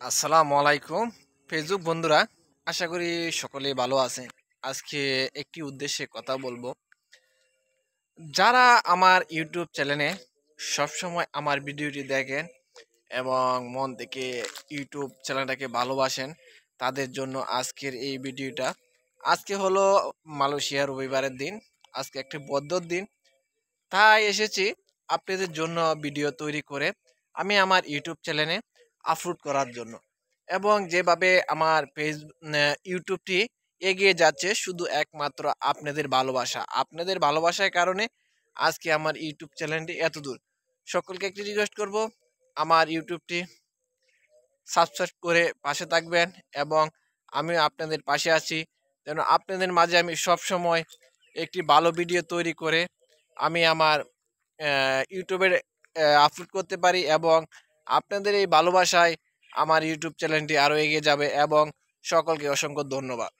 আসসালামু আলাইকুম ফেসবুক বন্ধুরা, আশা করি সকলেই ভালো আছেন। আজকে একটি উদ্দেশ্যে কথা বলবো। যারা আমার ইউটিউব চ্যানেলে সবসময় আমার ভিডিওটি দেখেন এবং মন থেকে ইউটিউব চ্যানেলটাকে ভালোবাসেন, তাদের জন্য আজকের এই ভিডিওটা। আজকে হলো মালয়েশিয়ার রবিবারের দিন। আজকে একটি বদ্ধর দিন, তাই এসেছি আপনাদের জন্য ভিডিও তৈরি করে আমি আমার ইউটিউব চ্যানেলে আপলোড করার জন্য। এবং যেভাবে আমার ইউটিউবটি এগিয়ে যাচ্ছে শুধু একমাত্র আপনাদের ভালোবাসার কারণে আজকে আমার ইউটিউব চ্যানেলটি এত দূর। সকলকে একটি রিকোয়েস্ট করব, আমার ইউটিউবটি সাবস্ক্রাইব করে পাশে থাকবেন এবং আমি আপনাদের পাশে আছি, যেন আপনাদের মাঝে আমি সব সময় একটি ভালো ভিডিও তৈরি করে আমি আমার ইউটিউবে আপলোড করতে পারি এবং আপনাদের এই ভালোবাসায় আমার ইউটিউব চ্যানেলটি আরও এগিয়ে যাবে এবং সকলকে অসংখ্য ধন্যবাদ।